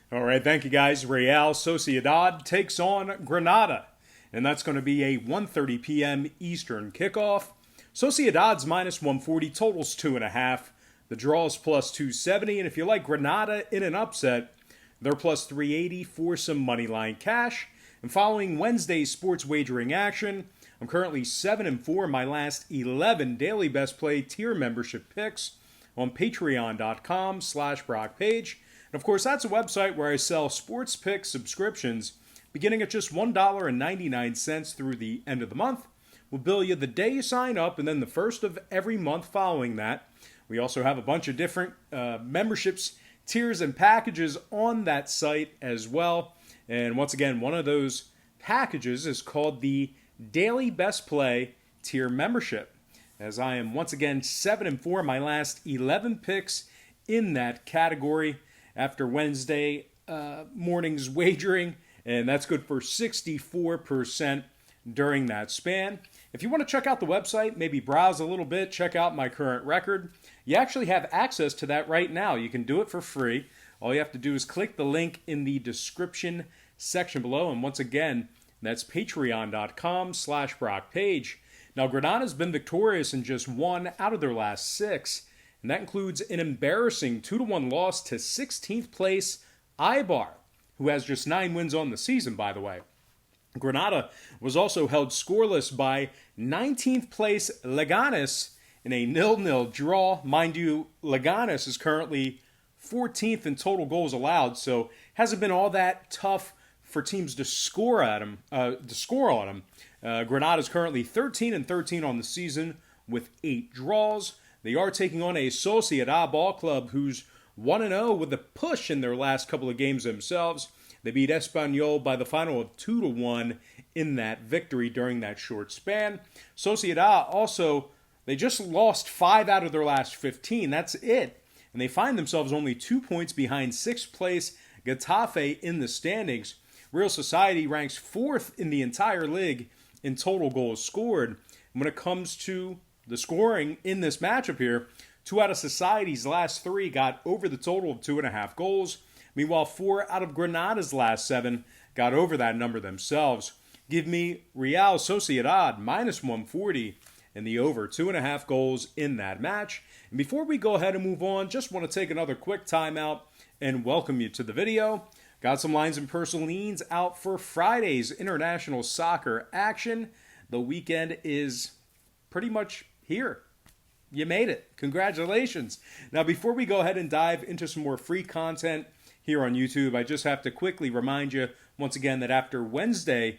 All right, thank you guys. Real Sociedad takes on Granada, and that's going to be a 1:30 p.m. Eastern kickoff. Sociedad's minus 140, totals 2.5. The draw's plus 270, and if you like Granada in an upset, they're plus 380 for some money line cash. And following Wednesday's sports wagering action, I'm currently 7-4 in my last 11 daily best play tier membership picks on patreon.com/BrockPage. And of course, that's a website where I sell sports pick subscriptions beginning at just $1.99 through the end of the month. We'll bill you the day you sign up and then the first of every month following that. We also have a bunch of different memberships, tiers, and packages on that site as well. And once again, one of those packages is called the Daily Best Play Tier Membership, as I am once again 7-4 my last 11 picks in that category after Wednesday morning's wagering, and that's good for 64% during that span. If you want to check out the website, maybe browse a little bit, check out my current record, you actually have access to that right now. You can do it for free. All you have to do is click the link in the description section below, and once again, that's patreon.com/BrockPage. Now, Granada's been victorious in just 1 out of their last 6, and that includes an embarrassing 2-1 loss to 16th place Eibar, who has just 9 wins on the season, by the way. Granada was also held scoreless by 19th place Leganes in a 0-0 draw. Mind you, Leganes is currently 14th in total goals allowed, so hasn't been all that tough for teams to score on them. Granada is currently 13-13 on the season with 8 draws. They are taking on a Sociedad ball club who's 1-0 with a push in their last couple of games themselves. They beat Espanyol by the final of 2-1 in that victory during that short span. Sociedad also, they just lost 5 out of their last 15. That's it. And they find themselves only 2 points behind 6th place Getafe in the standings. Real Society ranks 4th in the entire league in total goals scored. And when it comes to the scoring in this matchup here, 2 out of Society's last 3 got over the total of 2.5 goals. Meanwhile, 4 out of Granada's last 7 got over that number themselves. Give me Real Sociedad minus 140 and the over 2.5 goals in that match. And before we go ahead and move on, just want to take another quick timeout and welcome you to the video. Got some lines and personal leans out for Friday's international soccer action. The weekend is pretty much here. You made it. Congratulations. Now, before we go ahead and dive into some more free content here on YouTube, I just have to quickly remind you once again that after Wednesday's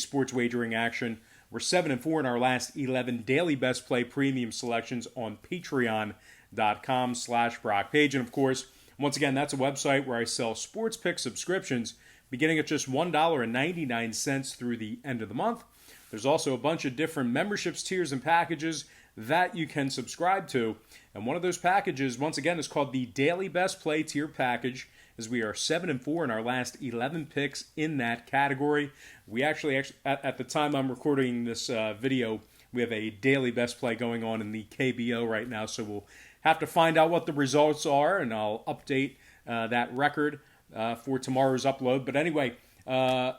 sports wagering action, we're 7-4 in our last 11 daily best play premium selections on patreon.com/BrockPage. And of course, once again, that's a website where I sell sports pick subscriptions beginning at just $1.99 through the end of the month. There's also a bunch of different memberships, tiers, and packages that you can subscribe to. And one of those packages, once again, is called the Daily Best Play Tier Package, as we are 7-4 in our last 11 picks in that category. We actually at the time I'm recording this video, we have a Daily Best Play going on in the KBO right now, so we'll have to find out what the results are, and I'll update that record for tomorrow's upload. But anyway, I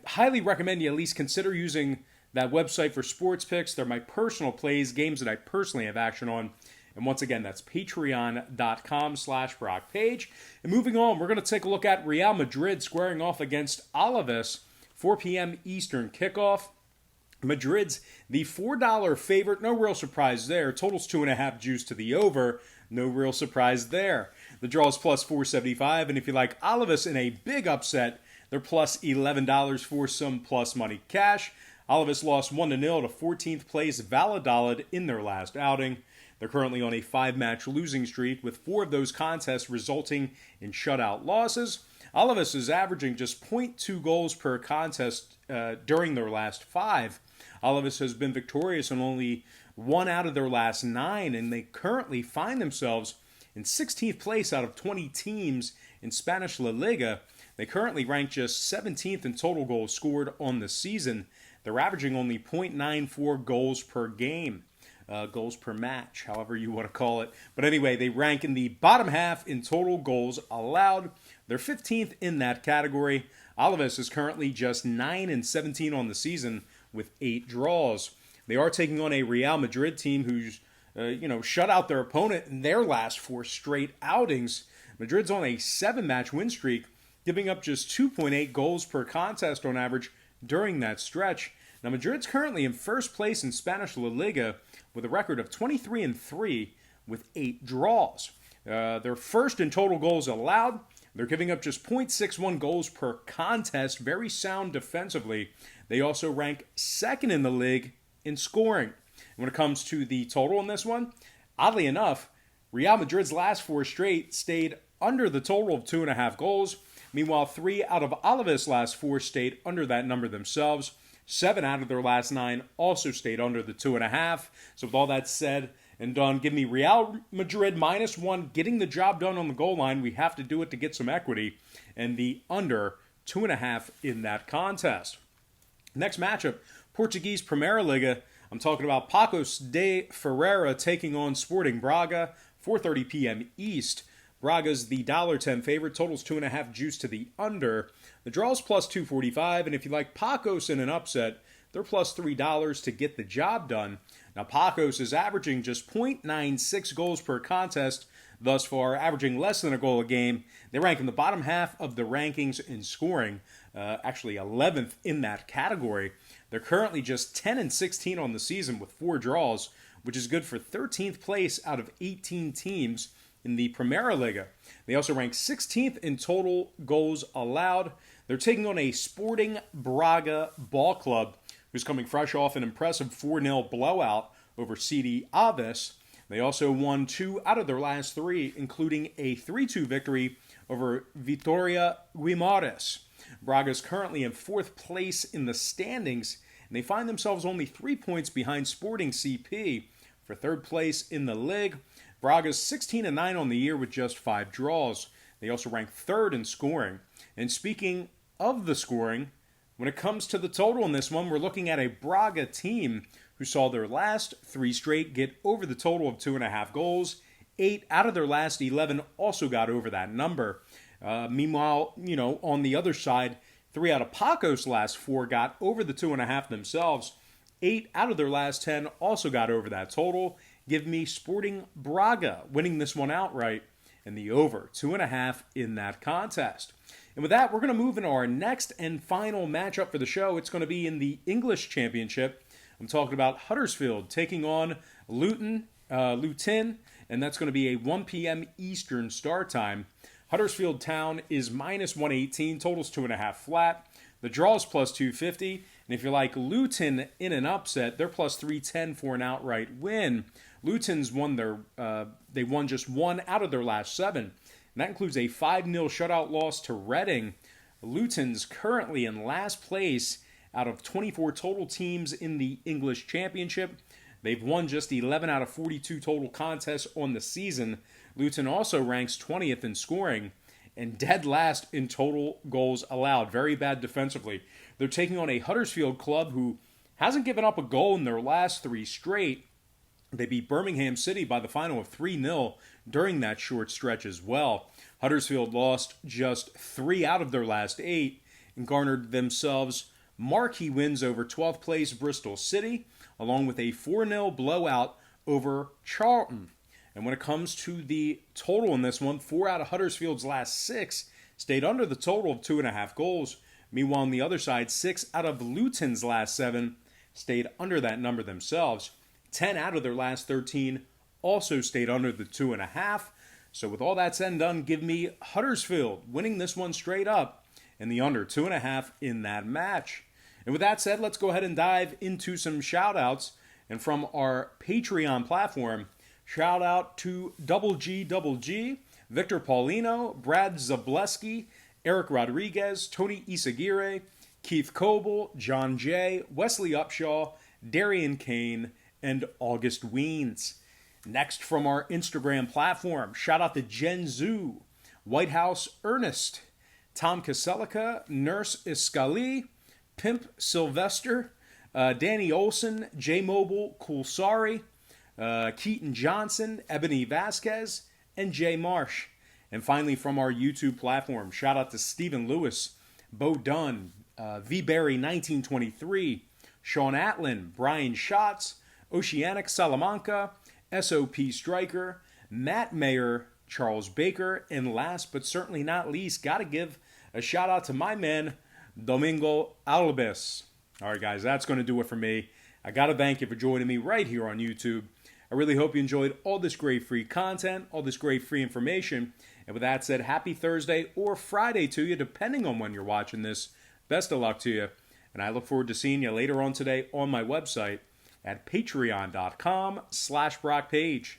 highly recommend you at least consider using that website for sports picks. They're my personal plays, games that I personally have action on. And once again, that's patreon.com/BrockPage. And moving on, we're going to take a look at Real Madrid squaring off against Alaves, 4 p.m. Eastern kickoff. Madrid's the $4 favorite. No real surprise there. Totals 2.5 juice to the over. No real surprise there. The draw is plus 475. And if you like Alaves in a big upset, they're plus $11 for some plus money cash. Alaves lost 1-0 to 14th place Valladolid in their last outing. They're currently on a 5-match losing streak, with 4 of those contests resulting in shutout losses. Alaves is averaging just 0.2 goals per contest during their last 5. Alaves has been victorious in only 1 out of their last 9, and they currently find themselves in 16th place out of 20 teams in Spanish LaLiga. They currently rank just 17th in total goals scored on the season. They're averaging only 0.94 goals per game. goals per match, however you want to call it. But anyway, they rank in the bottom half in total goals allowed. They're 15th in that category. Alaves is currently just 9-17 on the season with 8 draws. They are taking on a Real Madrid team who's shut out their opponent in their last 4 straight outings. Madrid's on a 7-match win streak, giving up just 2.8 goals per contest on average during that stretch. Now, Madrid's currently in first place in Spanish LaLiga with a record of 23-3 with 8 draws. They're first in total goals allowed. They're giving up just 0.61 goals per contest, very sound defensively. They also rank second in the league in scoring. When it comes to the total in this one, oddly enough, Real Madrid's last 4 straight stayed under the total of 2.5 goals. Meanwhile, 3 out of Alaves' last 4 stayed under that number themselves. 7 out of their last 9 also stayed under the 2.5. So with all that said and done, give me Real Madrid -1 getting the job done on the goal line. We have to do it to get some equity. And the under 2.5 in that contest. Next matchup, Portuguese Primeira Liga. I'm talking about Paços de Ferreira taking on Sporting Braga, 4:30 p.m. East. Braga's the $1.10 favorite. Totals 2.5 juice to the under. The draw's plus 245, and if you like Paços in an upset, they're plus $3 to get the job done. Now, Paços is averaging just 0.96 goals per contest thus far, averaging less than a goal a game. They rank in the bottom half of the rankings in scoring, actually 11th in that category. They're currently just 10-16 on the season with 4 draws, which is good for 13th place out of 18 teams in the Primeira Liga. They also rank 16th in total goals allowed. They're taking on a Sporting Braga ball club who's coming fresh off an impressive 4-0 blowout over CD Aves. They also won 2 out of their last 3, including a 3-2 victory over Vitória Guimarães. Braga's currently in 4th place in the standings, and they find themselves only 3 points behind Sporting CP for 3rd place in the league. Braga's 16-9 on the year with just 5 draws. They also rank 3rd in scoring. And speaking of the scoring, when it comes to the total in this one, we're looking at a Braga team who saw their last 3 straight get over the total of 2.5 goals. 8 out of their last 11 also got over that number. Meanwhile, on the other side, 3 out of Paços' last 4 got over the 2.5 themselves. 8 out of their last 10 also got over that total. Give me Sporting Braga winning this one outright and the over 2.5 in that contest. And with that, we're going to move into our next and final matchup for the show. It's going to be in the English Championship. I'm talking about Huddersfield taking on Luton, and that's going to be a 1 p.m. Eastern start time. Huddersfield Town is -118, totals 2.5 flat. The draw is plus 250, and if you like Luton in an upset, they're plus 310 for an outright win. Luton's they won just 1 out of their last 7, and that includes a 5-0 shutout loss to Reading. Luton's currently in last place out of 24 total teams in the English Championship. They've won just 11 out of 42 total contests on the season. Luton also ranks 20th in scoring and dead last in total goals allowed. Very bad defensively. They're taking on a Huddersfield club who hasn't given up a goal in their last 3 straight. They beat Birmingham City by the final of 3-0 during that short stretch as well. Huddersfield lost just 3 out of their last 8 and garnered themselves marquee wins over 12th place Bristol City, along with a 4-0 blowout over Charlton. And when it comes to the total in this one, 4 out of Huddersfield's last 6 stayed under the total of 2.5 goals. Meanwhile, on the other side, 6 out of Luton's last 7 stayed under that number themselves. 10 out of their last 13 also stayed under the 2.5. So with all that said and done, give me Huddersfield winning this one straight up and the under 2.5 in that match. And with that said, let's go ahead and dive into some shout-outs. And from our Patreon platform, shout out to Double G, Victor Paulino, Brad Zableski, Eric Rodriguez, Tony Isaguirre, Keith Coble, John J., Wesley Upshaw, Darian Kane, and August Weens. Next from our Instagram platform, shout out to Jen Zhu, White House Ernest, Tom Kaselica, Nurse Iscali, Pimp Sylvester, Danny Olson, J Mobile Kulsari, Keaton Johnson, Ebony Vasquez, and Jay Marsh. And finally, from our YouTube platform, shout out to Stephen Lewis, Bo Dunn, V. Berry 1923, Sean Atlin, Brian Schatz, Oceanic Salamanca, SOP Striker, Matt Mayer, Charles Baker, and last but certainly not least, got to give a shout out to my man, Domingo Alves. All right, guys, that's going to do it for me. I got to thank you for joining me right here on YouTube. I really hope you enjoyed all this great free content, all this great free information. And with that said, happy Thursday or Friday to you, depending on when you're watching this. Best of luck to you. And I look forward to seeing you later on today on my website at patreon.com/BrockPage.